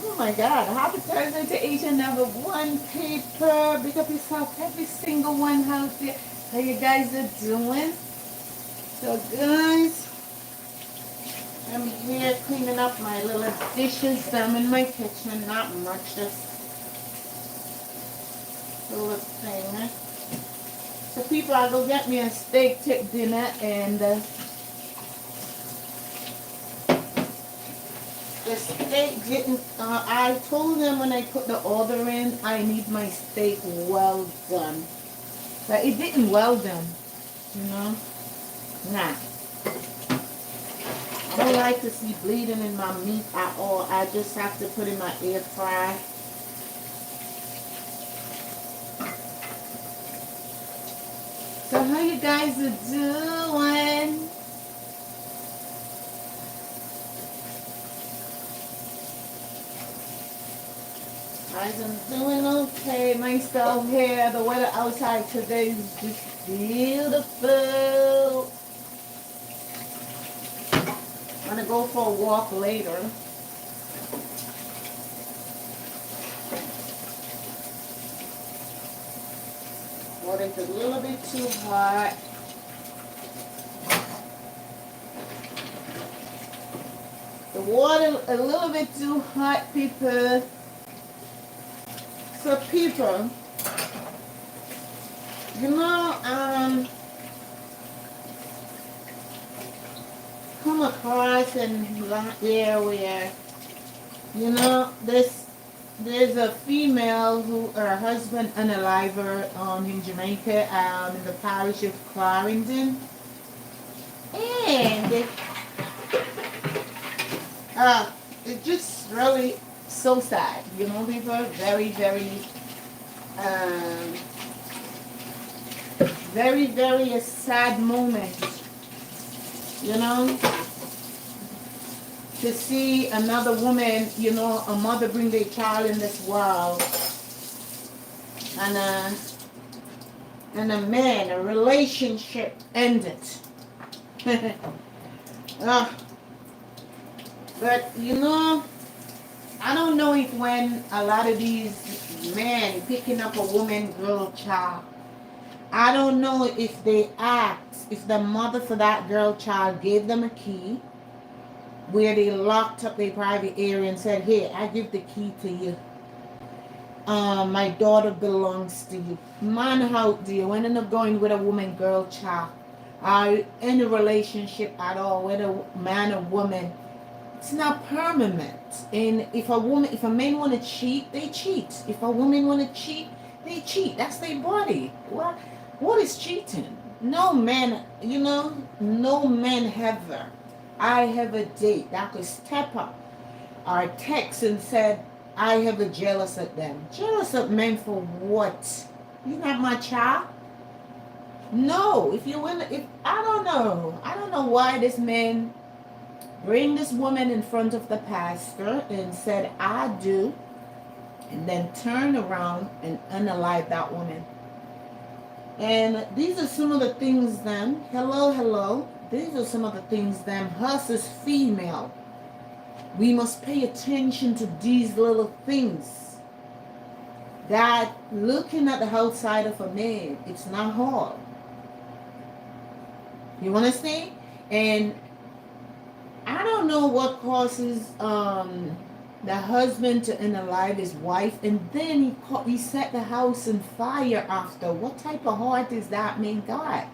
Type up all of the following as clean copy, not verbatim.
Oh my God. Happy Thursday to each and every one, people. Big up yourself, every single one out there. How you guys are doing? So, guys, I'm here cleaning up my little dishes. I'm in my kitchen. Not much, just a little thing. So, people, I go get me a steak tip dinner, and the steak didn't, I told them when I put the order in, I need my steak well done. But it didn't well done, you know? Nah. I don't like to see bleeding in my meat at all. I just have to put in my air fry. So how you guys are doing? Guys, I'm doing okay myself here. The weather outside today is just beautiful. I'm gonna go for a walk later. Water's a little bit too hot. The water a little bit too hot, people. So people, you know, come across and there where, you know, there's a female who her husband unalive her in Jamaica, in the parish of Clarendon, and it's just really so sad, you know, people. Very, um, very a sad moment, you know, to see another woman, you know, a mother bring their child in this world, and a man, a relationship ended. uh, but you know, I don't know if when a lot of these men picking up a woman, girl, child, I don't know if they asked, if the mother for that girl child gave them a key where they locked up their private area and said, "Here, I give the key to you. My daughter belongs to you." Man, how do you end up going with a woman, girl, child, or in a relationship at all with a man or woman? It's not permanent. And if a man want to cheat, they cheat. If a woman want to cheat, they cheat. That's their body. What is cheating? No man, you know, no man ever. I have a date that could step up or text and said, I have a jealous of them. Jealous of men for what? You not my child? No. If I don't know why this man bring this woman in front of the pastor and said, I do, and then turn around and unalive that woman. And these are some of the things then, hello, these are some of the things then, us as female, we must pay attention to these little things. That looking at the outside of a man, it's not hard. You understand? And I don't know what causes the husband to unalive his wife, and then he set the house on fire after. What type of heart is that man got?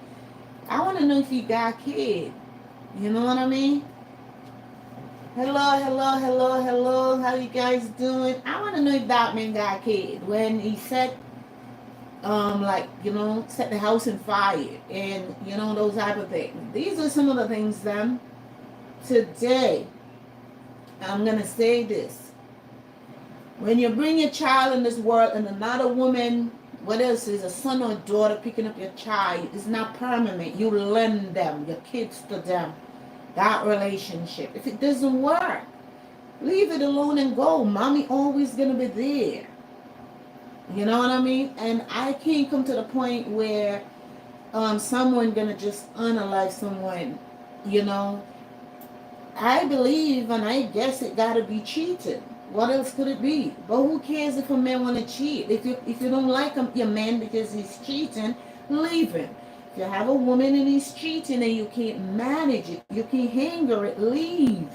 I want to know if he got a kid. You know what I mean? Hello. How you guys doing? I want to know if that man got a kid when he set like, you know, set the house on fire and, you know, those type of things. These are some of the things then. Today, I'm going to say this. When you bring your child in this world and another woman, what else is a son or a daughter picking up your child, it's not permanent. You lend them, your kids to them, that relationship. If it doesn't work, leave it alone and go. Mommy always going to be there. You know what I mean? And I can't come to the point where someone going to just unalive someone, you know. I believe, and I guess it got to be cheating. What else could it be? But who cares if a man want to cheat? If you don't like your man because he's cheating, leave him. If you have a woman and he's cheating and you can't manage it, you can't handle it, leave.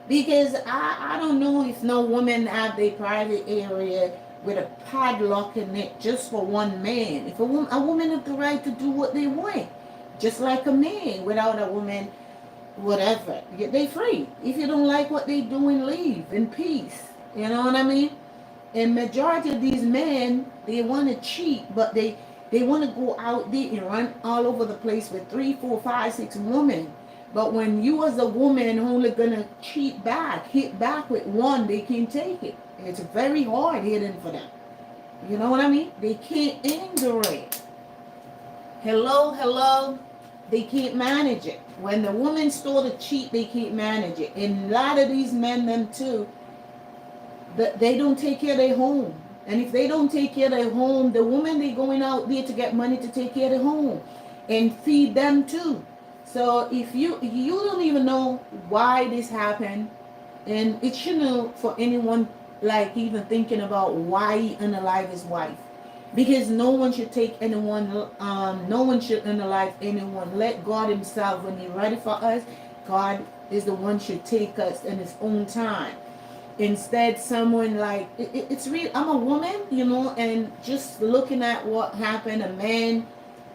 Because I don't know if no woman have their private area with a padlock in it just for one man. If a woman have the right to do what they want, just like a man. Without a woman, whatever, they free. If you don't like what they doing, leave in peace. You know what I mean? And majority of these men, they want to cheat, but they want to go out there and run all over the place with 3, 4, 5, 6 women. But when you as a woman only gonna cheat back, hit back with one, they can't take it. It's very hard hitting for them. You know what I mean? They can't handle it. Hello. They can't manage it. When the woman start to cheat, they can't manage it. And a lot of these men, them too, they don't take care of their home. And if they don't take care of their home, the woman, they going out there to get money to take care of their home and feed them too. So if you don't even know why this happened, and it shouldn't for anyone like even thinking about why he unalive his wife, because no one should take anyone, no one should unalive anyone. Let God Himself, when He's ready for us, God is the one should take us in His own time. Instead, someone like it's real. I'm a woman, and just looking at what happened, a man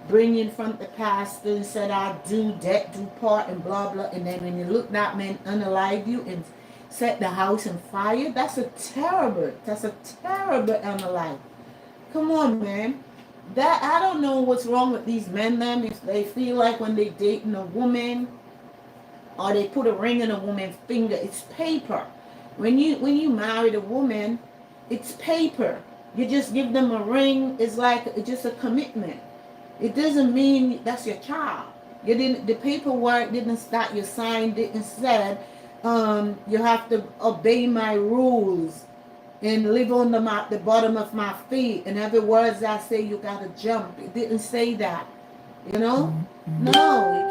bring in front of the pastor and said, I do debt, do part, and blah, blah. And then when you look that man unalive you and set the house on fire, that's a terrible unalive. Come on, man. That I don't know what's wrong with these men, them, if they feel like when they dating a woman or they put a ring in a woman's finger, it's paper. When you marry a woman, it's paper. You just give them a ring, it's like just a commitment. It doesn't mean that's your child. The paperwork didn't start, you signed it and said, you have to obey my rules and live on the bottom of my feet. And every words I say, you gotta jump. It didn't say that. No,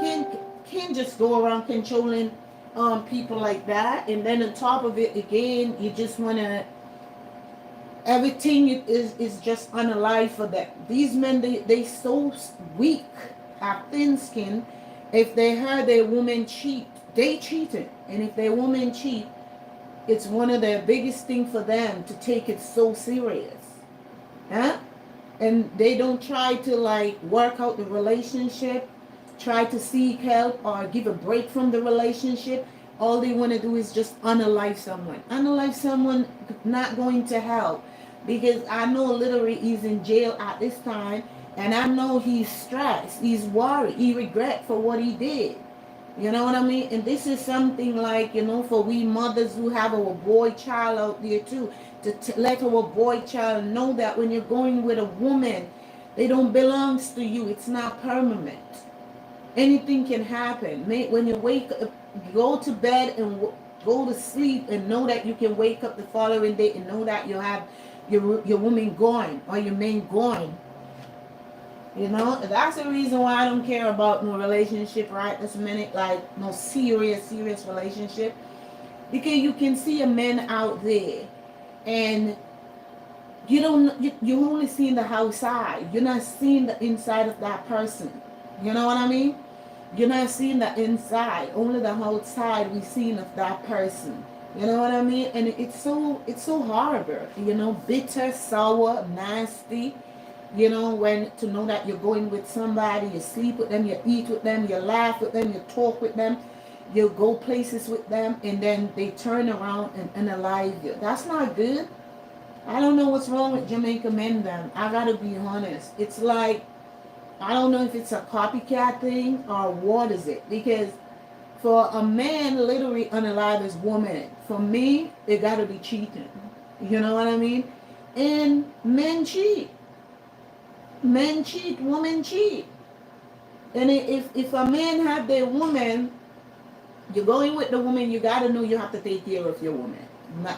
you can't just go around controlling people like that. And then on top of it, again, you just wanna. Everything is just unalive for them. These men, they so weak, have thin skin. If they heard their woman cheat, they cheated. And if their woman cheat, it's one of the biggest thing for them to take it so serious. Huh? And they don't try to like work out the relationship, try to seek help or give a break from the relationship. All they want to do is just unalive someone. Unalive someone not going to help. Because I know literally he's in jail at this time, and I know he's stressed, he's worried, he regret for what he did. You know what I mean? And this is something like, for we mothers who have our boy child out there too, to let our boy child know that when you're going with a woman, they don't belong to you. It's not permanent. Anything can happen. When you wake up, go to bed and go to sleep and know that you can wake up the following day and know that you have your woman gone or your man gone. That's the reason why I don't care about no relationship right this minute, like no serious relationship. Because you can see a man out there and you only seeing the outside. You're not seeing the inside of that person. You know what I mean? You're not seeing the inside, only the outside we seeing of that person. You know what I mean? And it's so horrible, bitter, sour, nasty, when to know that you're going with somebody, you sleep with them, you eat with them, you laugh with them, you talk with them, you go places with them, and then they turn around and unalive you. That's not good. I don't know what's wrong with Jamaican men then. I gotta be honest. It's like, I don't know if it's a copycat thing or what is it, because for a man literally unalive his woman, for me, it gotta be cheating. You know what I mean? And men cheat. Men cheat, women cheat. And if a man have their woman, you're going with the woman, you gotta know you have to take care of your woman.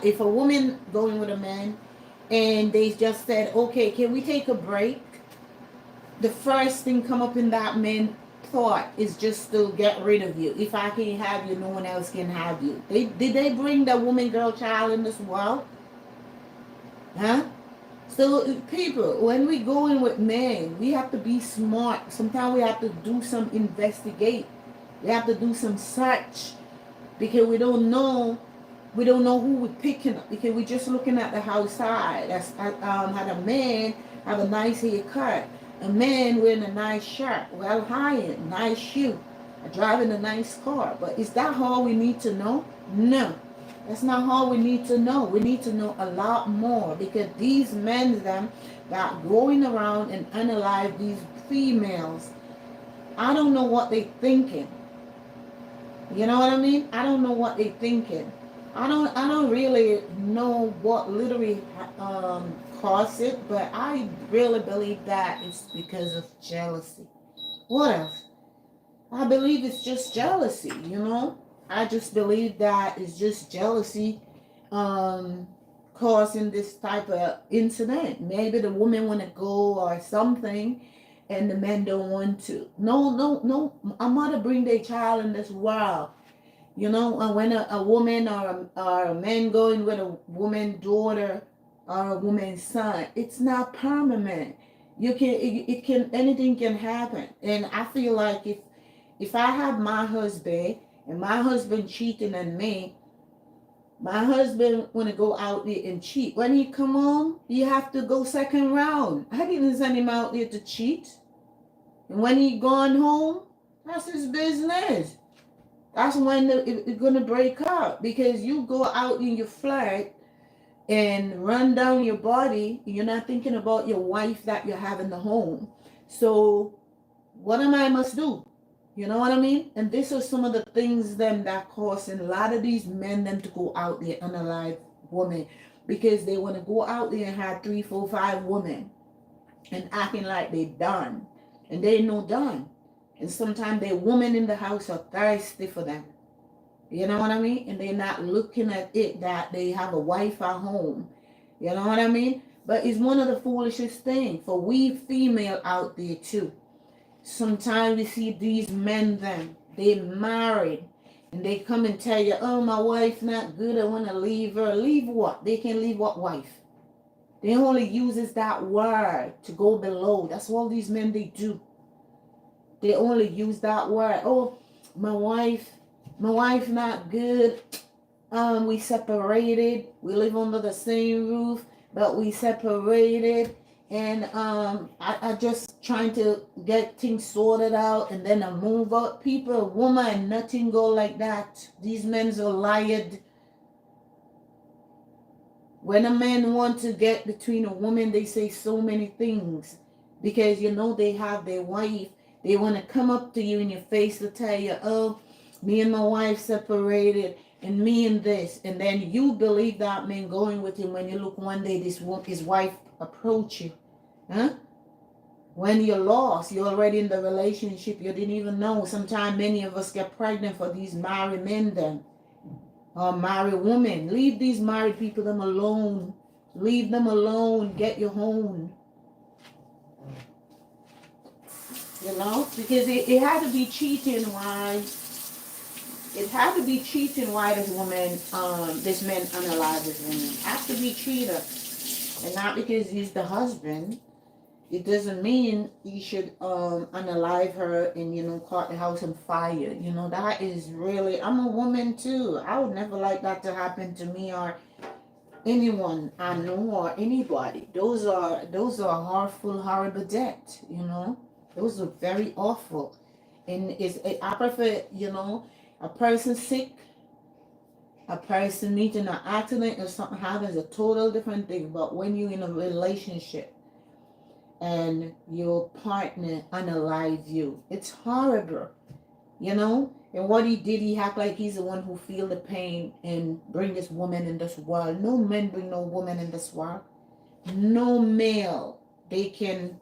If a woman going with a man and they just said, okay, can we take a break? The first thing come up in that man thought is just to get rid of you. If I can't have you, no one else can have you. Did they bring the woman, girl, child in this world? Huh? So people, when we go in with men, we have to be smart. Sometimes we have to do some investigate. We have to do some search because we don't know who we're picking up because we're just looking at the outside. That's had a man have a nice haircut, a man wearing a nice shirt, well hired, nice shoe, driving a nice car. But is that all we need to know? No. That's not all we need to know. We need to know a lot more because these men them that going around and unalive these females, I don't know what they thinking. You know what I mean? I don't know what they thinking. I don't really know what literally caused it, but I really believe that it's because of jealousy. What else? I believe it's just jealousy, you know? I just believe that it's just jealousy um, causing this type of incident. Maybe the woman want to go or something and the men don't want to. No, no, no. I'm going to bring their child in this world. You know, and when a woman or a man going with a woman daughter or a woman's son, it's not permanent. You can it can anything can happen. And I feel like if I have my husband and my husband cheating on me, my husband want to go out there and cheat. When he come home, you have to go second round. I didn't send him out there to cheat. And when he gone home, that's his business. That's when it's going to break up because you go out in your flirt and run down your body. You're not thinking about your wife that you have in the home. So what am I must do? You know what I mean? And these are some of the things them that causing a lot of these men them to go out there unalive women because they want to go out there and have 3, 4, 5 women and acting like they done. And they ain't no done. And sometimes the women in the house are thirsty for them. You know what I mean? And they're not looking at it that they have a wife at home. You know what I mean? But it's one of the foolishest things for we female out there too. Sometimes we see these men then, they married and they come and tell you, oh, my wife not good, I want to leave her. Leave what? They can leave what wife? They only uses that word to go below. That's all these men they do. They only use that word. Oh, my wife not good. We separated. We live under the same roof, but we separated. And I just trying to get things sorted out, and then I move up. People, woman, nothing go like that. These men are lied. When a man want to get between a woman, they say so many things because you know they have their wife. They want to come up to you in your face to tell you, oh, me and my wife separated and me and this. And then you believe that man going with him when you look one day, his wife approach you. Huh? When you're lost, you're already in the relationship. You didn't even know. Sometimes many of us get pregnant for these married men then. Or married women. Leave these married people them alone. Leave them alone. Get your own. You know, because it had to be cheating why this man unalive this woman. It has to be cheater. And not because he's the husband. It doesn't mean you should unalive her and, you know, caught the house on fire. You know, that is really, I'm a woman too. I would never like that to happen to me or anyone I know or anybody. Those are horrible, horrible deaths, you know. Those are very awful. And I prefer, you know, a person sick, a person meeting an accident or something happens, a total different thing. But when you're in a relationship and your partner unalive you, it's horrible, you know. And what he did, he act like he's the one who feel the pain and bring this woman in this world. No man bring no woman in this world. No male. They can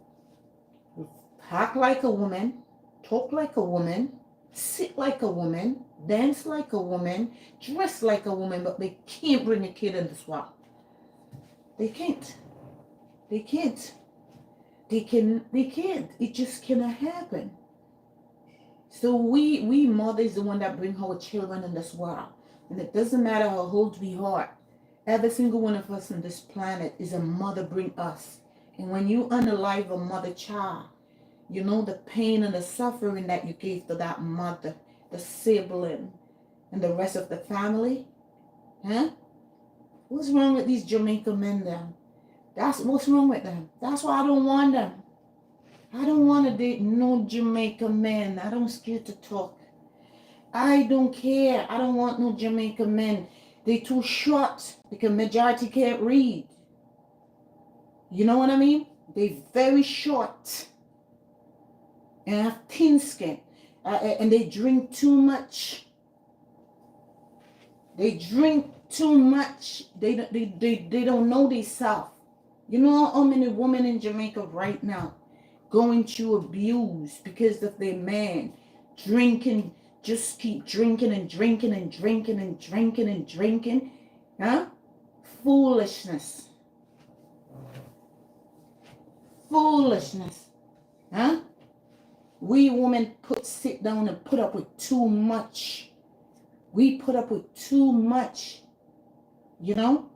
act like a woman, talk like a woman, sit like a woman, dance like a woman, dress like a woman, but they can't bring a kid in this world. They can't. They can't. They can't. It just cannot happen. So we mothers the one that bring our children in this world. And it doesn't matter how old we are. Every single one of us on this planet is a mother bring us. And when you unalive a mother child, you know the pain and the suffering that you gave to that mother, the sibling, and the rest of the family. Huh? What's wrong with these Jamaican men then? That's what's wrong with them. That's why I don't want them. I don't want to date no Jamaican men. I don't scared to talk. I don't care. I don't want no Jamaican men. They too short because majority can't read. You know what I mean? They very short and have thin skin. And they drink too much. They drink too much. They don't know themselves. You know how many women in Jamaica right now going through abuse because of their man drinking, just keep drinking and drinking and drinking and drinking and drinking. Huh? Foolishness. Foolishness. Huh? We women sit down and put up with too much. We put up with too much. You know?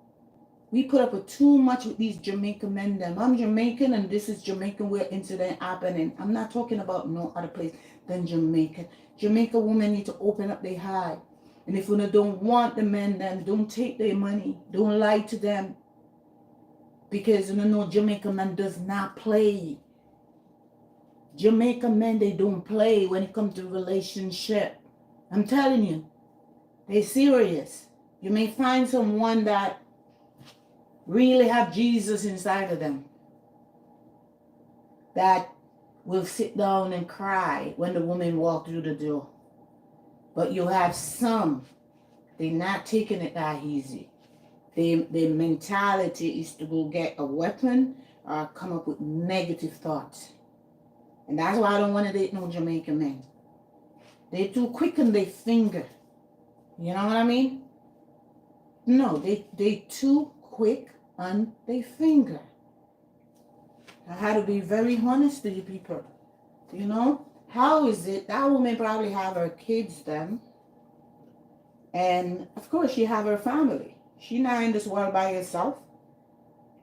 We put up with too much with these Jamaican men. Them. I'm Jamaican and this is Jamaican where incident happening. I'm not talking about no other place than Jamaica. Jamaica women need to open up their heart. And if you don't want the men, then don't take their money. Don't lie to them. Because you know Jamaican man does not play. Jamaican men, they don't play when it comes to relationship. I'm telling you. They're serious. You may find someone that really have Jesus inside of them, that will sit down and cry when the woman walk through the door. But you have some, they're not taking it that easy. Their mentality is to go get a weapon or come up with negative thoughts. And that's why I don't want to date no Jamaican men. They're too quick on their finger. You know what I mean? No, they too quick on their finger. I had to be very honest to you people. You know? How is it that woman probably have her kids then? And of course she have her family. She not in this world by herself.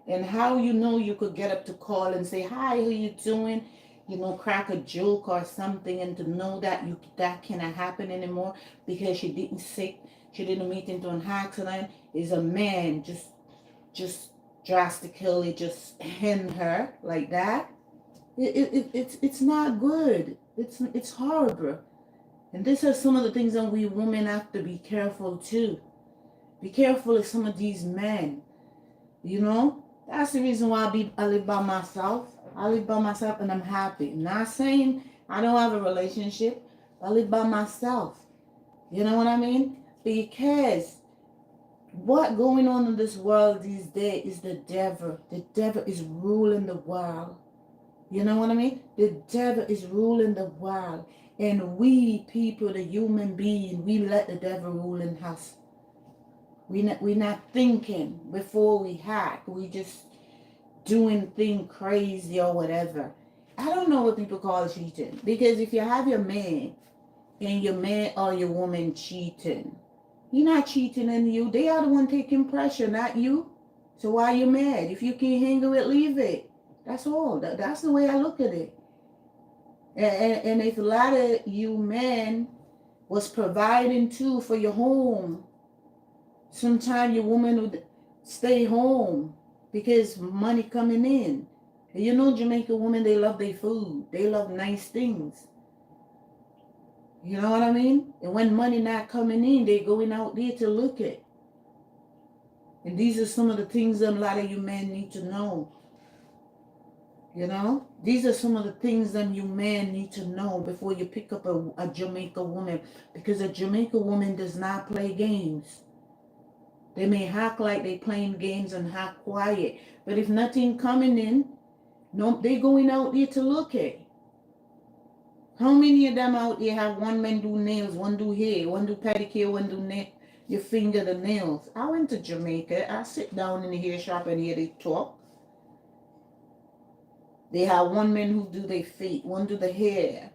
And how you know you could get up to call and say, hi, how you doing? You know, crack a joke or something, and to know that that cannot happen anymore because she didn't sick, she didn't meet into an accident, is a man just drastically just end her like that. It's not good. It's horrible. And these are some of the things that we women have to be careful too. Be careful of some of these men. You know? That's the reason why I live by myself. I live by myself and I'm happy. Not saying I don't have a relationship. I live by myself. You know what I mean? Because what going on in this world these days is the devil. The devil is ruling the world. You know what I mean? The devil is ruling the world. And we people, the human being, we let the devil rule in us. We're not thinking before we act. We just doing things crazy or whatever. I don't know what people call cheating. Because if you have your man and your man or your woman cheating, you're not cheating on you. They are the one taking pressure, not you. So why you mad? If you can't handle it, leave it. That's all. That's the way I look at it. And if a lot of you men was providing too for your home, sometimes your woman would stay home because money coming in. And you know Jamaican women, they love their food. They love nice things. You know what I mean? And when money not coming in, they going out there to look at. And these are some of the things that a lot of you men need to know. You know? These are some of the things that you men need to know before you pick up a Jamaican woman. Because a Jamaican woman does not play games. They may act like they playing games and act quiet. But if nothing coming in, no, they going out there to look at. How many of them out there have one man do nails, one do hair, one do pedicure, one do your finger, the nails? I went to Jamaica. I sit down in the hair shop and hear they talk. They have one man who do their feet, one do the hair,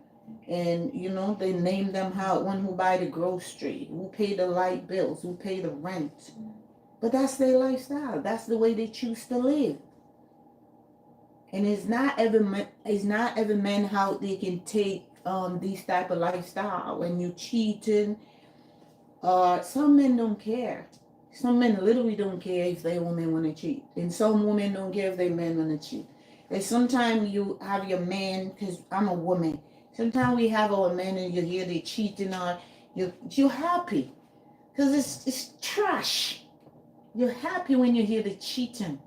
And you know, they name them out. One who buy the grocery, who pay the light bills, who pay the rent. But that's their lifestyle. That's the way they choose to live. And it's not every man how they can take these type of lifestyle. When you cheating, some men don't care. Some men literally don't care if their women want to cheat, and some women don't care if their men want to cheat. And sometimes you have your man, because I'm a woman. Sometimes we have our men and you hear they cheating, or you're happy because it's trash. You're happy when you hear the cheating.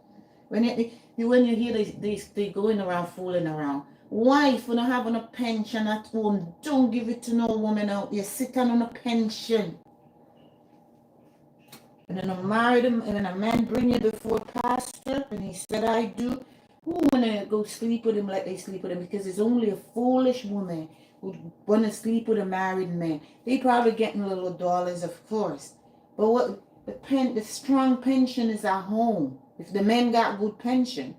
When you hear they going around fooling around. Wife when I having a pension at home, don't give it to no woman out there sitting on a pension. And then I married him, and then a man bring you before pastor, and he said I do. Who wanna go sleep with him like they sleep with him? Because it's only a foolish woman who wanna sleep with a married man. They probably getting little dollars, of course. But what the strong pension is at home. If the men got good pension,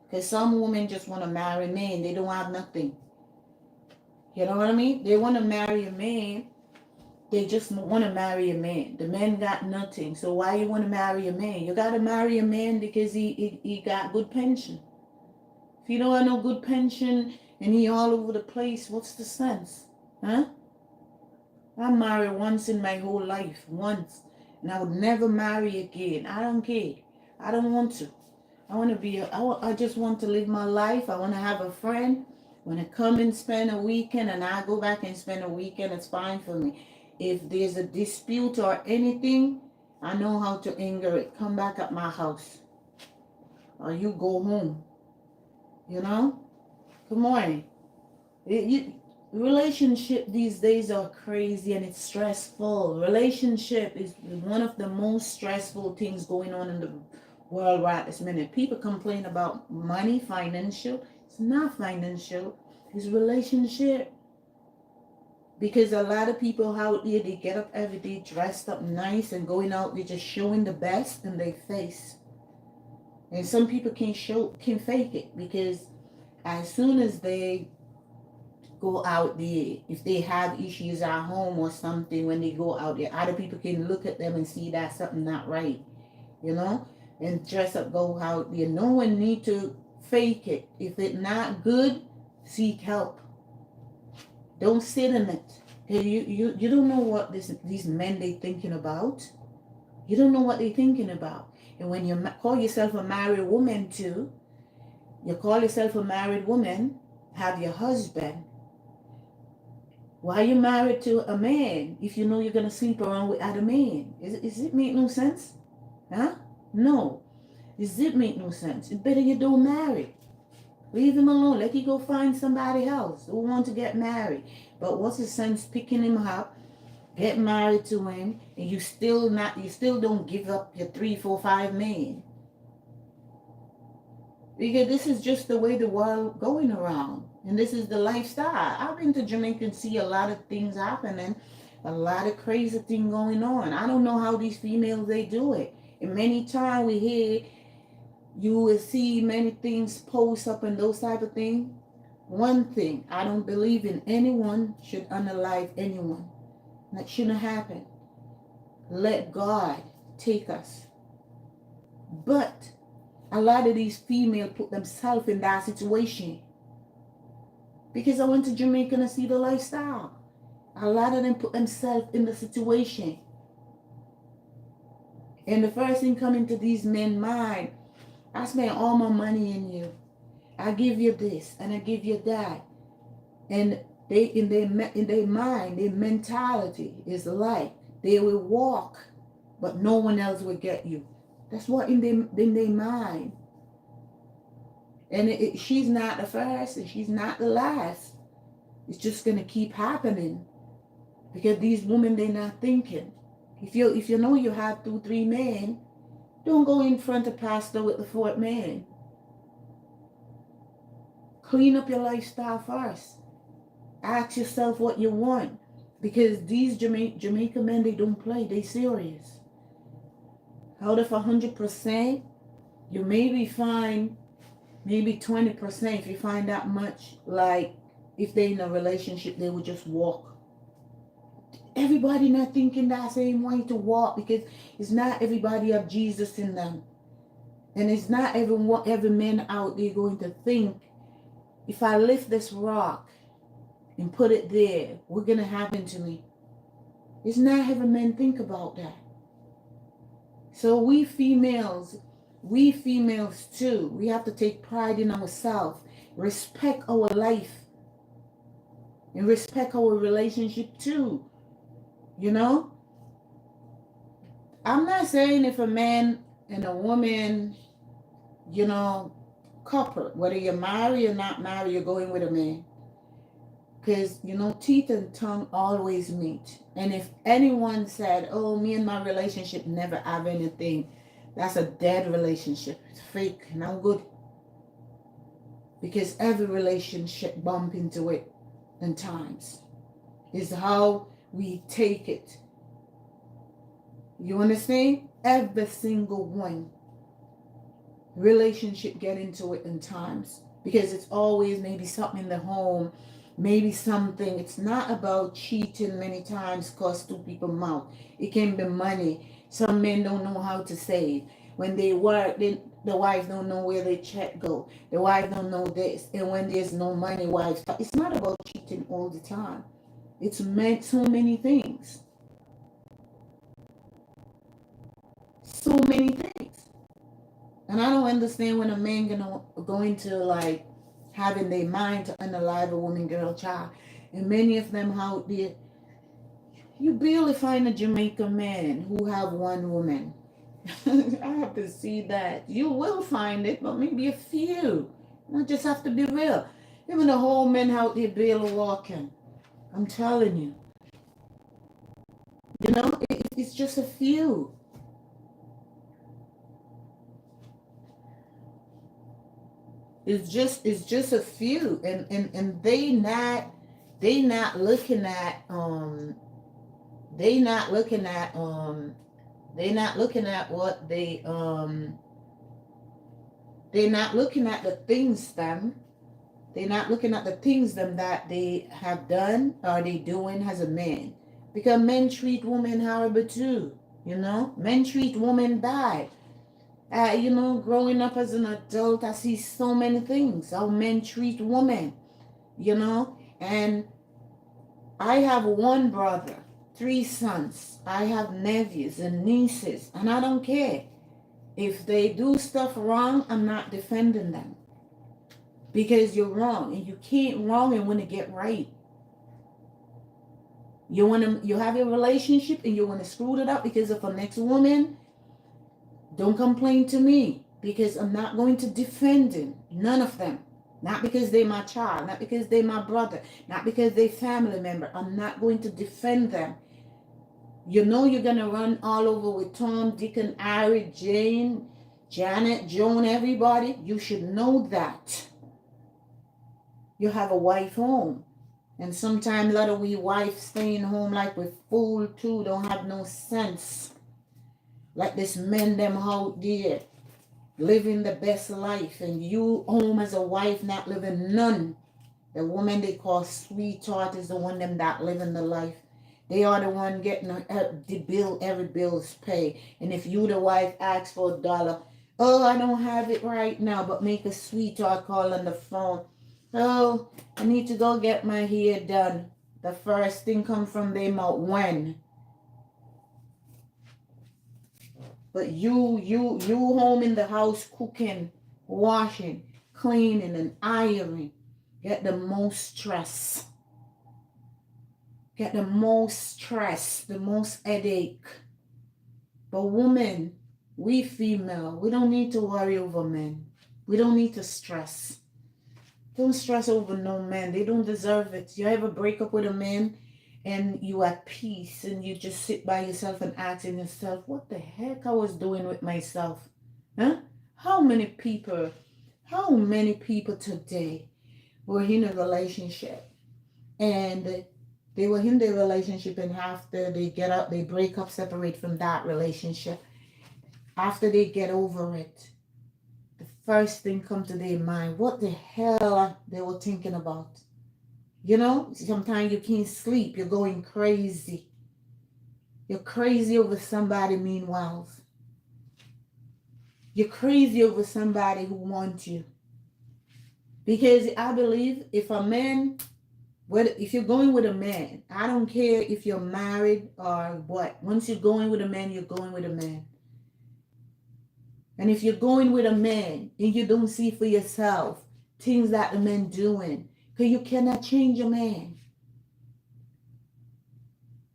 because some women just want to marry men, they don't have nothing. You know what I mean? They want to marry a man. They just want to marry a man. The man got nothing. So why you want to marry a man? You got to marry a man because he got good pension. If you don't have no good pension and he all over the place, what's the sense? Huh? I married once in my whole life. Once. And I would never marry again. I don't care. I don't want to. I just want to live my life. I want to have a friend. When I come and spend a weekend and I go back and spend a weekend, it's fine for me. If there's a dispute or anything, I know how to anger it. Come back at my house. Or you go home. You know? Good morning. Relationship these days are crazy and it's stressful. Relationship is one of the most stressful things going on in the world right this minute. People complain about money, financial. It's not financial. It's relationship. Because a lot of people out there, they get up every day dressed up nice and going out there just showing the best in their face. And some people can fake it, because as soon as they go out there, if they have issues at home or something, when they go out there, other people can look at them and see that's something not right, you know, and dress up, go out there. No one need to fake it. If it's not good, seek help. Don't sit in it. You don't know what these men they thinking about. You don't know what they thinking about. And when you call yourself a married woman too, you call yourself a married woman, have your husband. Why are you married to a man if you know you're going to sleep around with other men? Is it make no sense? Huh? No. Does it make no sense? It's better you don't marry. Leave him alone. Let you go find somebody else who want to get married. But what's the sense picking him up, get married to him, and you still don't give up your 3, 4, 5 men? Because this is just the way the world going around. And this is the lifestyle. I've been to Jamaica and see a lot of things happening. A lot of crazy things going on. I don't know how these females, they do it. And many times we hear, you will see many things post up and those type of things. One thing, I don't believe in anyone should unalive anyone. That shouldn't happen. Let God take us. But a lot of these females put themselves in that situation. Because I went to Jamaica to see the lifestyle. A lot of them put themselves in the situation. And the first thing coming to these men's mind, I spent all my money in you. I give you this and I give you that. And they in their mind, their mentality is like they will walk, but no one else will get you. That's what in their mind. And she's not the first and she's not the last. It's just gonna keep happening because these women, they're not thinking. If you know you have 2, 3 men, don't go in front of pastor with the 4th man. Clean up your lifestyle first. Ask yourself what you want, because these Jamaican men, they don't play. They serious. Out of 100%, you maybe find maybe 20%, if you find that much, like if they in a relationship, they would just walk. Everybody not thinking that same way to walk, because it's not everybody have Jesus in them. And it's not every man out there going to think, if I lift this rock and put it there, what's going to happen to me? It's not every man think about that. So we females too, we have to take pride in ourselves, respect our life, and respect our relationship too. You know? I'm not saying if a man and a woman, you know, couple, whether you're married or not married, you're going with a man. Because, you know, teeth and tongue always meet. And if anyone said, oh, me and my relationship never have anything, that's a dead relationship. It's fake, no good. Because every relationship bump into it in times. Is how we take it. You understand? Every single one. Relationship get into it in times. Because it's always maybe something in the home. Maybe something. It's not about cheating many times cost two people mouth. It can be money. Some men don't know how to save. When they work, the wife don't know where their check go. The wife don't know this. And when there's no money, wives. It's not about cheating all the time. It's meant so many things. So many things. And I don't understand when a man going to like having their mind to unalive a woman, girl, child. And many of them out there, you barely find a Jamaican man who have one woman. I have to see that. You will find it, but maybe a few. I just have to be real. Even the whole men out there barely walking. I'm telling you. You know, it's just a few. It's just a few, and they not looking at what they're not looking at the things them. They're not looking at the things them that they have done or they doing as a man. Because men treat women horrible too. You know, men treat women bad. You know, growing up as an adult, I see so many things how men treat women, you know. And I have one brother, 3 sons. I have nephews and nieces, and I don't care. If they do stuff wrong, I'm not defending them. Because you're wrong, and you can't wrong and want to get right. You have your relationship and you want to screw it up because of a next woman. Don't complain to me, because I'm not going to defend them. None of them. Not because they're my child. Not because they're my brother. Not because they're family member. I'm not going to defend them. You know you're going to run all over with Tom, Dick, and Harry, Jane, Janet, Joan, everybody. You should know that. You have a wife home. And sometimes a lot of we wives staying home like we fool too. Don't have no sense. Like this men them out there living the best life, and you home as a wife not living none. The woman they call sweetheart is the one them that living the life. They are the one getting the bill, every bill's paid. And if you the wife asks for $1, oh, I don't have it right now, but make a sweetheart call on the phone. Oh, I need to go get my hair done. The first thing come from their mouth, when? But you home in the house cooking, washing, cleaning, and ironing. Get the most stress. Get the most stress, the most headache. But women, we female, we don't need to worry over men. We don't need to stress. Don't stress over no man. They don't deserve it. You ever break up with a man and you at peace and you just sit by yourself and asking yourself, what the heck I was doing with myself? Huh? How many people today were in a relationship and they were in their relationship, and after they get up, they break up, separate from that relationship. After they get over it, the first thing come to their mind, what the hell they were thinking about? You know, sometimes you can't sleep. You're going crazy. You're crazy over somebody, meanwhile. You're crazy over somebody who wants you. Because I believe if a man, if you're going with a man, I don't care if you're married or what. Once you're going with a man, you're going with a man. And if you're going with a man and you don't see for yourself things that the man doing, because you cannot change a man.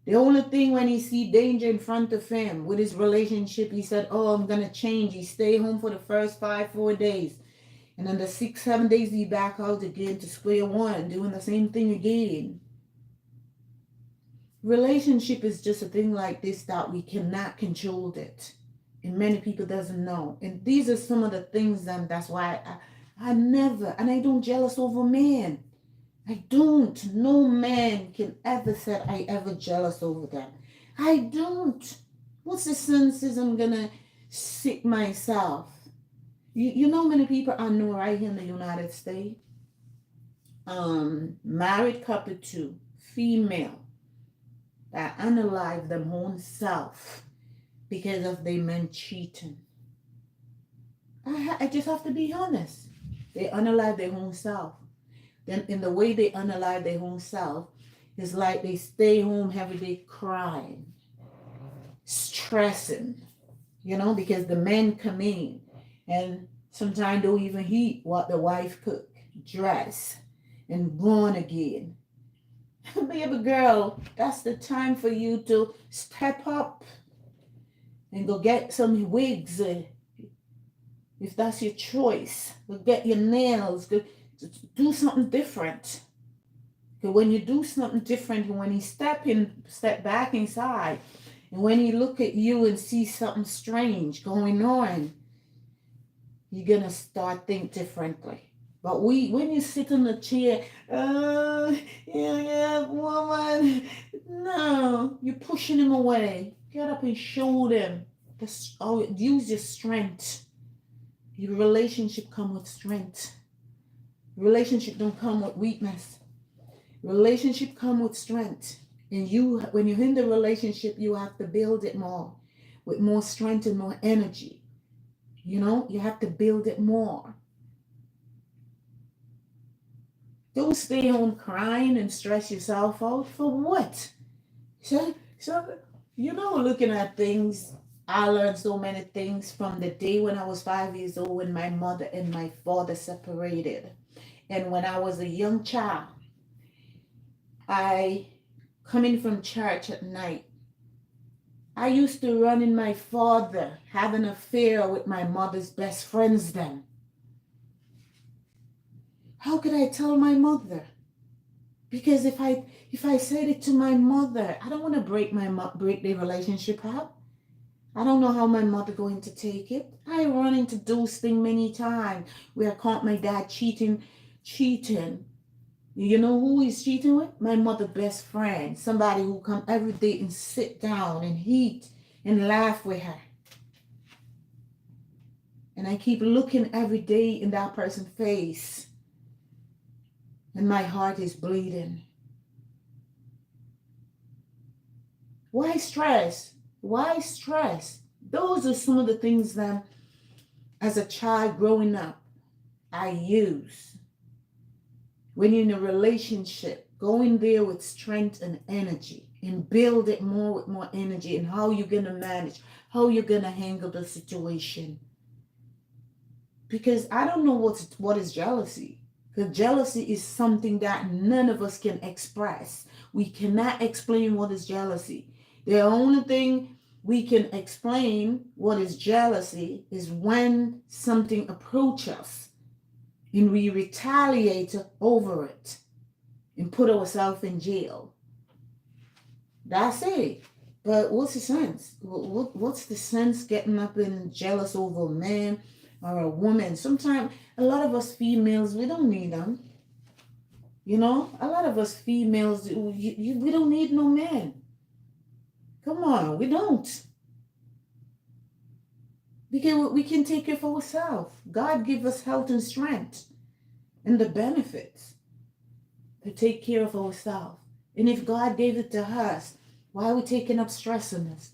The only thing when he see danger in front of him with his relationship, he said, oh, I'm going to change. He stay home for the first 4 days. And then the 6, 7 days he back out again to square one, doing the same thing again. Relationship is just a thing like this that we cannot control it. And many people doesn't know. And these are some of the things that's why I never, and I don't jealous over men. I don't. No man can ever say I ever jealous over them. I don't. What's the sense is I'm going to sick myself? You know many people I know right here in the United States. Married couple too, female, that unalive them own self because of their men cheating. I just have to be honest. They unalive their own self. Then in the way they unalive their own self, it's like they stay home every day crying, stressing, because the men come in and sometimes don't even eat what the wife cook, dress, and gone again. Baby girl, that's the time for you to step up and go get some wigs, if that's your choice. Go get your nails, go do something different. Because when you do something different, when he step back inside, and when he look at you and see something strange going on, you're going to start think differently. But when you sit in the chair, yeah, woman, no, you're pushing him away. Get up and show them. Use your strength. Your relationship come with strength. Relationship don't come with weakness. Relationship come with strength. And when you're in the relationship, you have to build it more, with more strength and more energy. You have to build it more. Don't stay home crying and stress yourself out for what? So looking at things, I learned so many things from the day when I was 5 years old when my mother and my father separated. And when I was a young child, coming from church at night, I used to run in my father, have an affair with my mother's best friends then. How could I tell my mother? Because if I said it to my mother, I don't want to break the relationship up. I don't know how my mother going to take it. I run into those things many times where I caught my dad cheating. You know who he's cheating with? My mother's best friend. Somebody who come every day and sit down and eat and laugh with her. And I keep looking every day in that person's face. And my heart is bleeding. Why stress? Why stress? Those are some of the things that as a child growing up, I use. When you're in a relationship, go in there with strength and energy and build it more with more energy and how you're going to manage, how you're going to handle the situation. Because I don't know what is jealousy. Because jealousy is something that none of us can express. We cannot explain what is jealousy. The only thing we can explain what is jealousy is when something approaches us and we retaliate over it and put ourselves in jail. That's it. But what's the sense? What's the sense getting up and jealous over a man or a woman? Sometimes a lot of us females, we don't need them. A lot of us females, we don't need no man. Come on, we don't. Because we can take care of ourselves. God give us health and strength and the benefits. to take care of ourselves. And if God gave it to us, why are we taking up stress in this?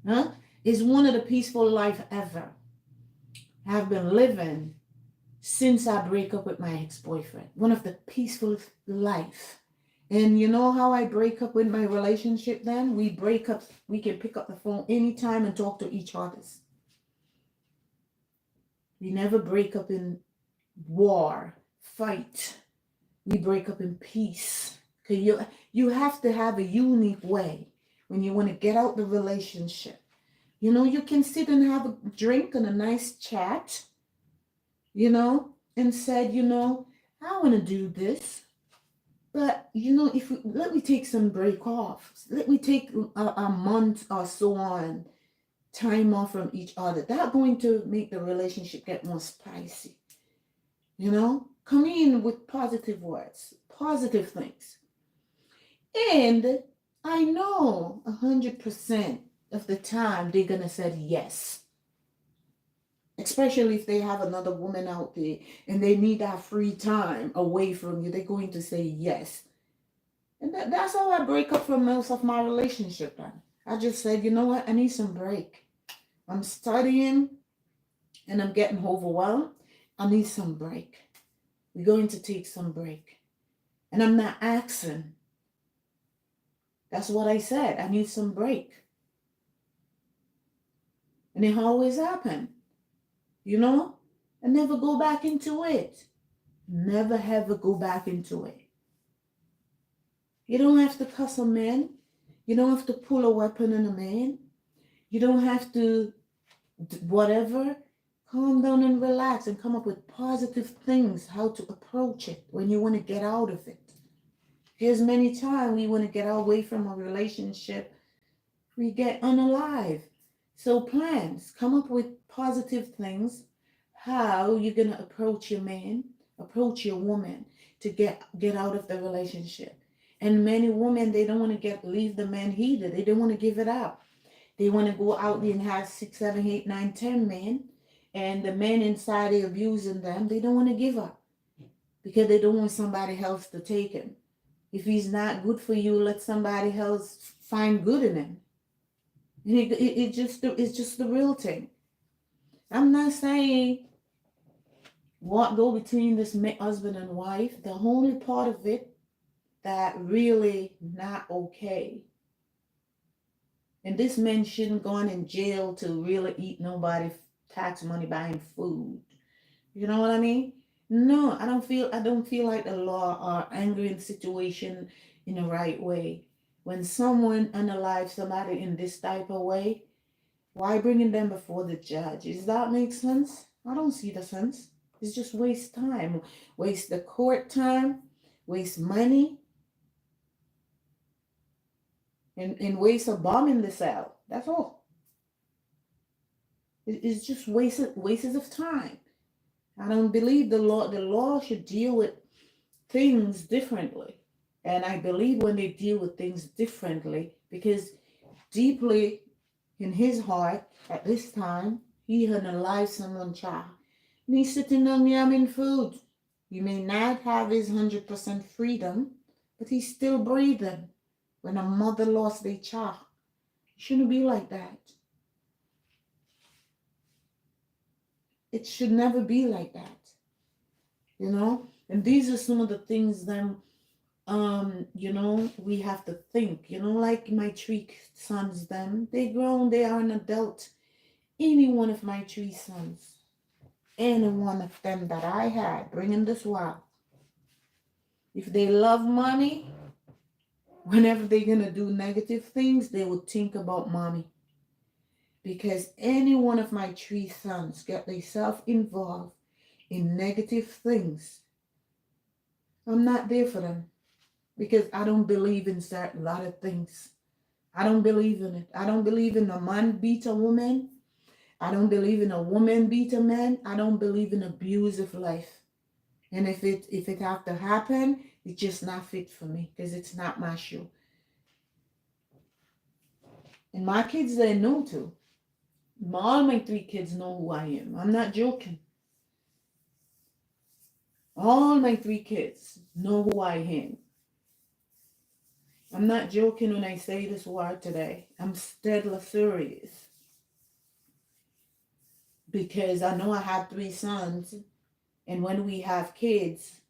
Huh? It's one of the peaceful life ever I've been living since I break up with my ex-boyfriend. One of the peaceful life. And you know how I break up with my relationship then? We break up, we can pick up the phone anytime and talk to each other. We never break up in war, fight. We break up in peace. Because you have to have a unique way when you want to get out the relationship. You know, you can sit and have a drink and a nice chat, and said, I want to do this. But, if let me take some break off. Let me take a month or so on time off from each other. That's going to make the relationship get more spicy. Come in with positive words, positive things. And I know 100% of the time they're going to say yes. Especially if they have another woman out there and they need that free time away from you, they're going to say yes. And that's how I break up from most of my relationship then. I just said, you know what? I need some break. I'm studying and I'm getting overwhelmed. I need some break. We're going to take some break. And I'm not asking. That's what I said. I need some break. And it always happened. I never go back into it. Never ever go back into it. You don't have to cuss a man. You don't have to pull a weapon on a man. You don't have to whatever. Calm down and relax and come up with positive things, how to approach it when you want to get out of it. There's many times we want to get away from a relationship, we get unalive. So plans, come up with positive things, how you're going to approach your man, approach your woman to get out of the relationship. And many women, they don't want to leave the man heated. They don't want to give it up. They want to go out there and have 6, 7, 8, 9, 10 men. And the men inside are abusing them. They don't want to give up because they don't want somebody else to take him. If he's not good for you, let somebody else find good in him. And it's just the real thing. I'm not saying what go between this husband and wife. The only part of it that really not okay. And this man shouldn't go in jail to really eat nobody tax money buying food. You know what I mean? No, I don't feel like the law are angering the situation in the right way. When someone unalive somebody in this type of way, why bringing them before the judge? Does that make sense? I don't see the sense. It's just waste time. Waste the court time, waste money, and waste a bomb in the cell. That's all. It's just wastes of time. I don't believe the law should deal with things differently. And I believe when they deal with things differently, because deeply in his heart at this time, he had alive someone child. And he's sitting down yamming food. He may not have his 100% freedom, but he's still breathing. When a mother lost their child, it shouldn't be like that. It should never be like that. And these are some of the things that we have to think, like my 3 sons, they grown, they are an adult. Any one of my 3 sons, any one of them that I had bringing this world, if they love money, whenever they're going to do negative things, they would think about mommy. Because any one of my 3 sons get themselves involved in negative things, I'm not there for them. Because I don't believe in a lot of things. I don't believe in it. I don't believe in a man beat a woman. I don't believe in a woman beat a man. I don't believe in abusive life. And if it have to happen, it's just not fit for me because it's not my shoe. And my kids, they know too. All my 3 kids know who I am. I'm not joking. All my 3 kids know who I am. I'm not joking when I say this word today. I'm deadly serious. Because I know I have 3 sons, and when we have kids,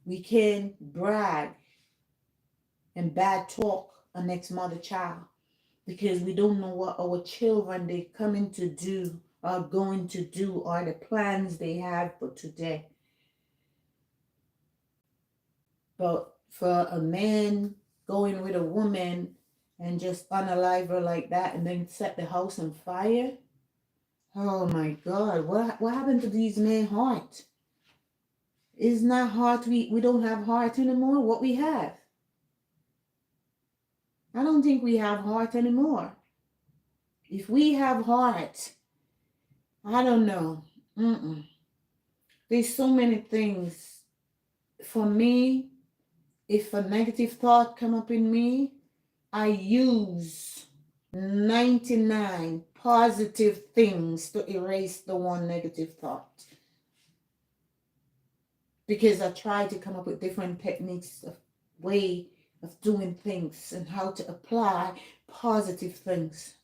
we can brag and bad talk a next mother child because we don't know what our children they coming to do are going to do or the plans they have for today. But for a man going with a woman and just unalive her like that and then set the house on fire, oh my God, what happened to these men heart? It's not heart, we don't have heart anymore. What we have, I don't think we have heart anymore. If we have heart, I don't know. There's so many things. For me, if a negative thought come up in me, I use 99 positive things to erase the one negative thought. Because I try to come up with different techniques of way of doing things and how to apply positive things.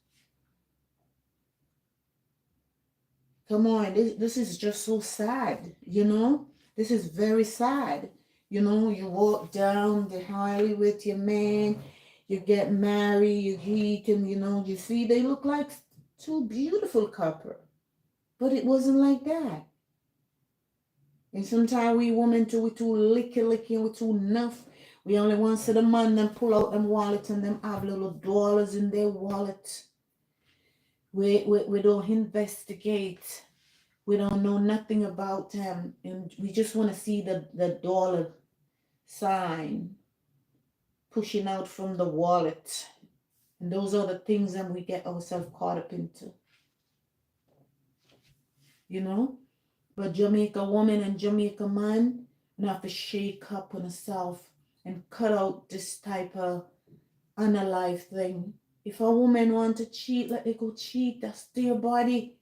Come on, this is just so sad, you know? This is very sad. You know, you walk down the highway with your man, you get married, you eat, and you know, you see they look like 2 beautiful couple. But it wasn't like that. And sometimes we women too, we too licky, we too enough. We only want to see the man them pull out them wallet and them have little dollars in their wallet. We don't investigate. We don't know nothing about them. And we just want to see the dollar sign pushing out from the wallet. And those are the things that we get ourselves caught up into. You know? But Jamaica woman and Jamaica man, you have to shake up on yourself and cut out this type of unalive thing. If a woman want to cheat, let it go cheat. That's their body.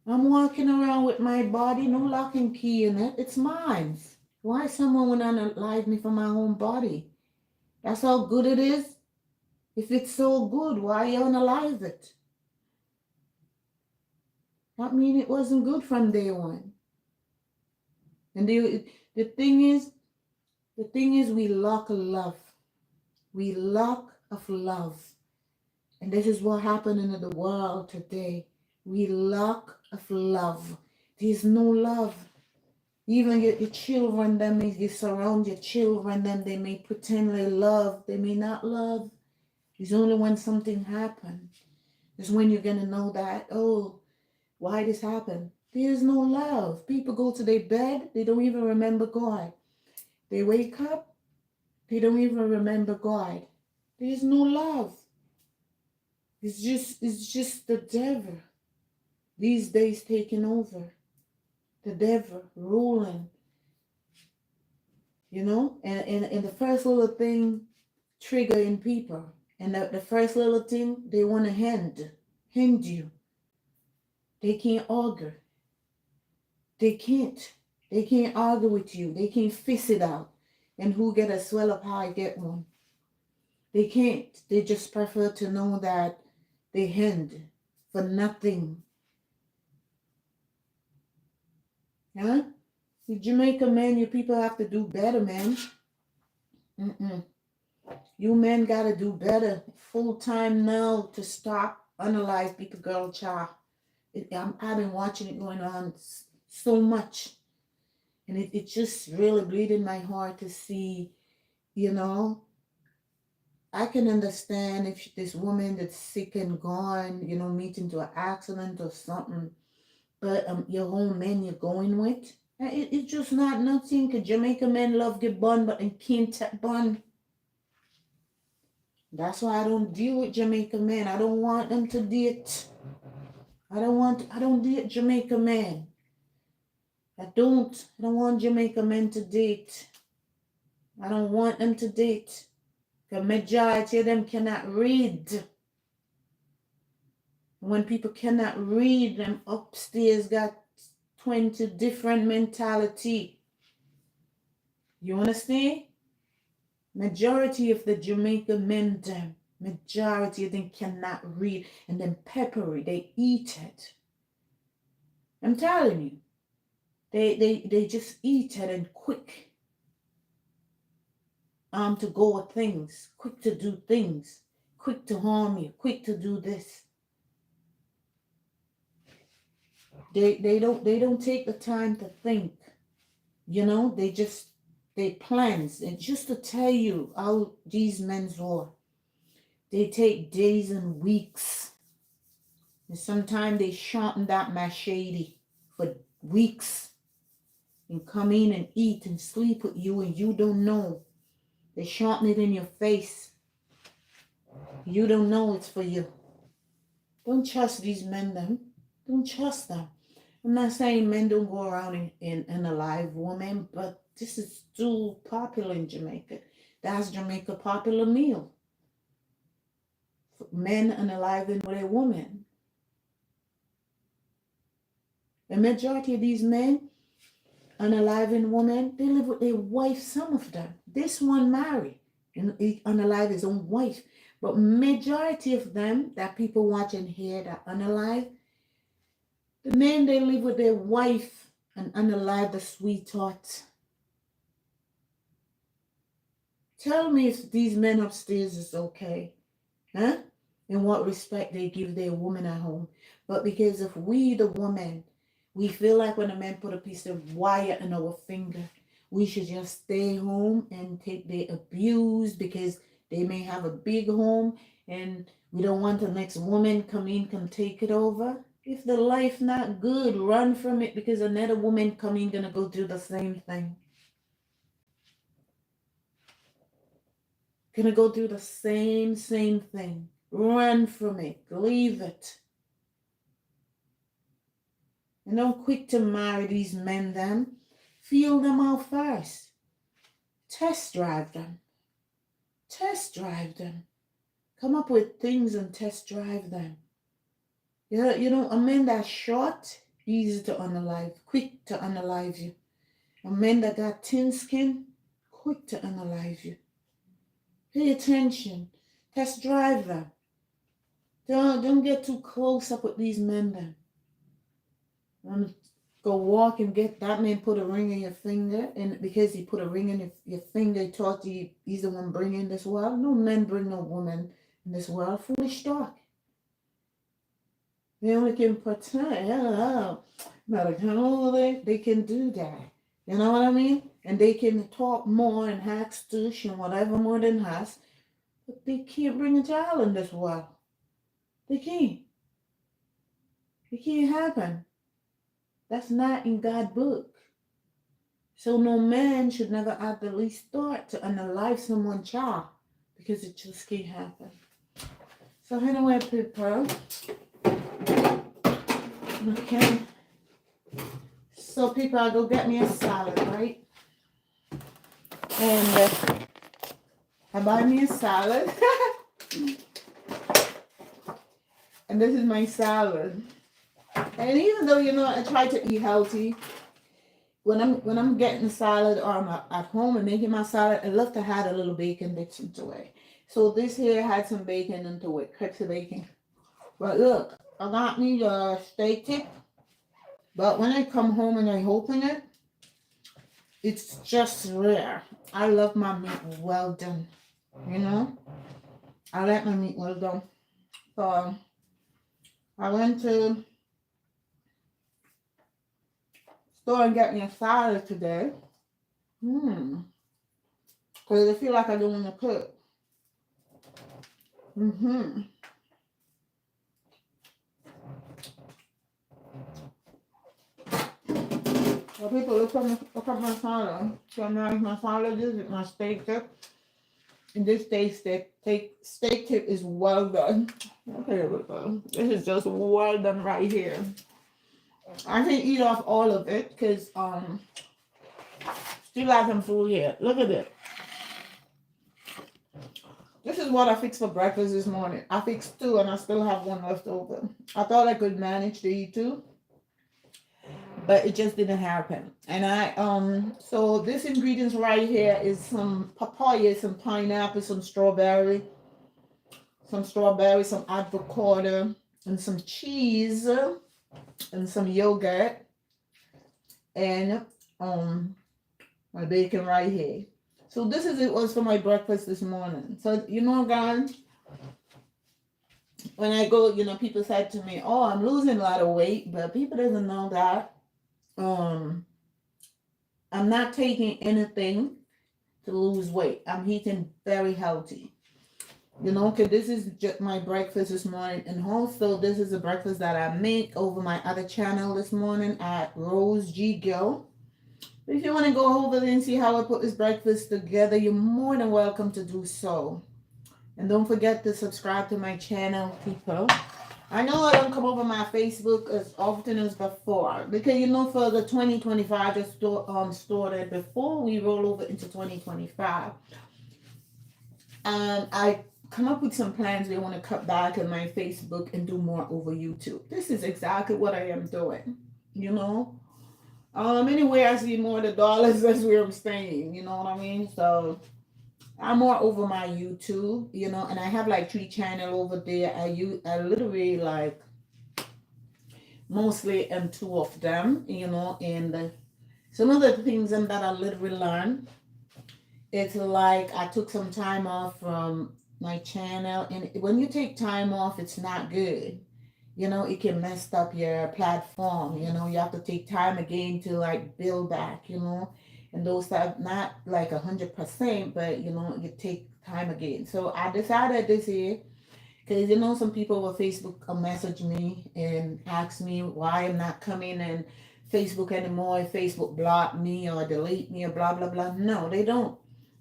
I'm walking around with my body, no lock and key in it. It's mine. Why someone would unalive me from my own body? That's how good it is. If it's so good, why you unalive it? That mean it wasn't good from day one. And the thing is we lack love. We lack of love. And this is what happened in the world today. We lack of love. There's no love. Even your children, them, you surround your children, them, they may pretend they love. They may not love. It's only when something happens. It's when you're going to know that, oh, why this happened? There's no love. People go to their bed, they don't even remember God. They wake up, they don't even remember God. There's no love. It's just the devil these days taking over. The devil ruling. You know? And the first little thing triggering people. And the first little thing, they want to hand you. They can't argue. They can't argue with you. They can't fix it out. And who get a swell up high get one. They can't. They just prefer to know that they hand for nothing. Huh? The Jamaica men, you people have to do better, man. You men gotta do better. Full time now to stop, analyze, people, girl, child. I've been watching it going on so much. And it just really bleeding my heart to see, you know. I can understand if this woman that's sick and gone, you know, meet into an accident or something. But your whole man you're going with, it's just not nothing. Cause Jamaican men love get bun, but they can't tap bun. That's why I don't deal with Jamaican men. I don't want them to date. I don't date Jamaican men. I don't want Jamaican men to date. I don't want them to date. The majority of them cannot read. When people cannot read, them upstairs got 20 different mentality. You understand? Majority of the Jamaican men, them, majority of them cannot read, and then peppery, they eat it. I'm telling you, they just eat it and quick to go with things, quick to do things, quick to harm you, quick to do this. They don't take the time to think. You know, they plans. And just to tell you how these men are, they take days and weeks. And sometimes they sharpen that machete for weeks and come in and eat and sleep with you and you don't know. They sharpen it in your face. You don't know it's for you. Don't trust these men, them. Don't trust them. I'm not saying men don't go around in unalive women, but this is too popular in Jamaica. That's Jamaica popular meal. Men unaliving with a woman. The majority of these men unaliving women, they live with their wife, some of them. This one married and he unalive his own wife. But majority of them that people watching here that unalive, the men they live with their wife and unalive the sweetheart. Tell me if these men upstairs is okay. Huh? In what respect they give their woman at home. But because if we, the woman, we feel like when a man put a piece of wire in our finger, we should just stay home and take the abuse because they may have a big home and we don't want the next woman come take it over. If the life not good, run from it because another woman coming gonna go do the same thing. Gonna go do the same thing. Run from it. Leave it. And don't quick to marry these men them. Feel them out first. Test drive them. Test drive them. Come up with things and test drive them. You know, a man that's short, easy to unalive, quick to unalive you. A man that got thin skin, quick to unalive you. Pay attention. Test drive them. Don't get too close up with these men then. Go walk and get that man put a ring in your finger, and because he put a ring in your finger, he thought he's the one bringing this world. No men bring no woman in this world. Foolish talk. They only can pretend. They can do that. You know what I mean? And they can talk more and hack stush and whatever more than us, but they can't bring a child in this world. They can't. It can't happen. That's not in God's book. So no man should ever at the least thought to unalive someone's child because it just can't happen. So anyway, people. Okay. So people, I go get me a salad, right? And I buy me a salad. And this is my salad. And even though, you know, I try to eat healthy, when I'm getting salad or I'm at home and making my salad, I love to add a little bacon mixed into it. So this here had some bacon into it, crepes of bacon. But look, I got me the steak tip. But when I come home and I open it, it's just rare. I love my meat well done. You know? I like my meat well done. So I went to store and get me a salad today. Because I feel like I don't want to cook. So people look at my salad. So now my salad is my steak tip. And this steak tip is well done. Okay, this is just well done right here. I can eat off all of it because still have some food here. Look at it. This is what I fixed for breakfast this morning. I fixed 2 and I still have 1 left over. I thought I could manage to eat 2. but it just didn't happen. And so this ingredients right here is some papaya, some pineapple, some strawberry, some avocado, and some cheese, and some yogurt, and my bacon right here. So this is it was for my breakfast this morning. So guys, when I go, people said to me, "Oh, I'm losing a lot of weight," but people doesn't know that I'm not taking anything to lose weight. I'm eating very healthy. Because this is just my breakfast this morning, and also this is a breakfast that I make over my other channel this morning at Rose G Gill. If you want to go over there and see how I put this breakfast together, you're more than welcome to do so. And don't forget to subscribe to my channel, people. I know I don't come over my Facebook as often as before because for the 2025 just started before we roll over into 2025. I come up with some plans. We want to cut back on my Facebook and do more over YouTube. This is exactly what I am doing. Anyway, I see more the dollars. That's where I'm staying. You know what I mean? So I'm more over my YouTube. And I have like 3 channels over there. I literally like mostly am 2 of them. And some of the things that I literally learned. It's like I took some time off from my channel, and when you take time off, it's not good. It can mess up your platform. You have to take time again to like build back. And those that not like 100%, but you take time again. So I decided this year because some people on Facebook message me and ask me why I'm not coming in Facebook anymore. If Facebook blocked me or delete me or blah blah blah. No, they don't.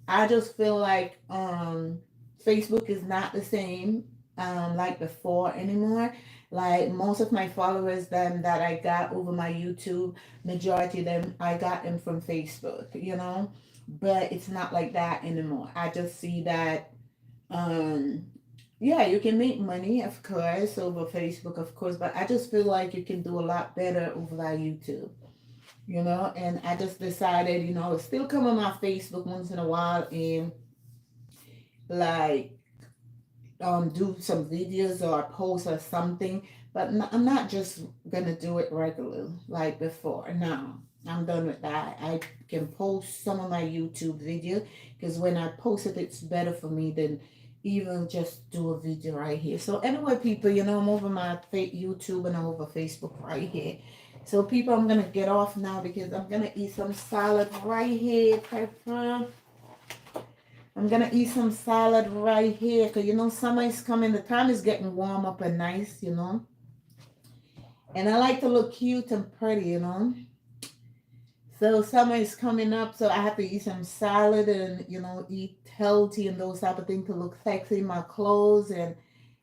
I just feel like Facebook is not the same like before anymore. Like most of my followers then that I got over my YouTube, majority of them I got them from Facebook. But it's not like that anymore. I just see that yeah, you can make money of course over Facebook of course, but I just feel like you can do a lot better over my YouTube. And I just decided, still come on my Facebook once in a while and like do some videos or post or something, but I'm not just gonna do it regular like before. No, I'm done with that. I can post some of my YouTube video because when I post it, it's better for me than even just do a video right here. So anyway, people, I'm over my YouTube and I'm over Facebook right here. So people, I'm gonna get off now because I'm gonna eat some salad right here, pepper. I'm gonna eat some salad right here because summer is coming. The time is getting warm up and nice. And I like to look cute and pretty. So summer is coming up, so I have to eat some salad and eat healthy and those type of things to look sexy in my clothes. And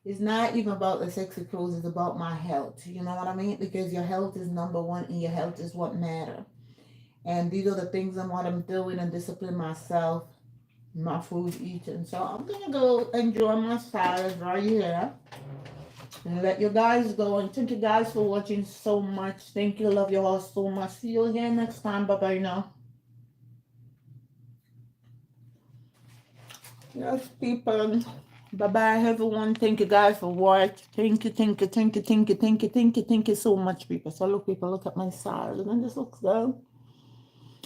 it's not even about the sexy clothes, it's about my health. You know what I mean? Because your health is number one and your health is what matter. And these are the things and what I'm doing and discipline myself, my food eating. So I'm gonna go enjoy my salad right here and let you guys go. And thank you guys for watching so much. Thank you. Love you all so much. See you again next time. Bye bye now. Yes, people. Bye bye, everyone. Thank you guys for watching. Thank you, thank you, thank you, thank you, thank you, thank you, thank you so much, people. So look, people, look at my salad, and this looks good.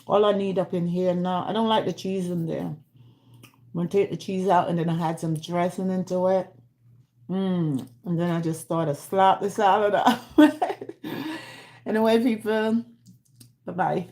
All I need up in here now. I don't like the cheese in there. I'm gonna take the cheese out, and then I had some dressing into it. And then I just started slap the salad out. Anyway, people, bye bye.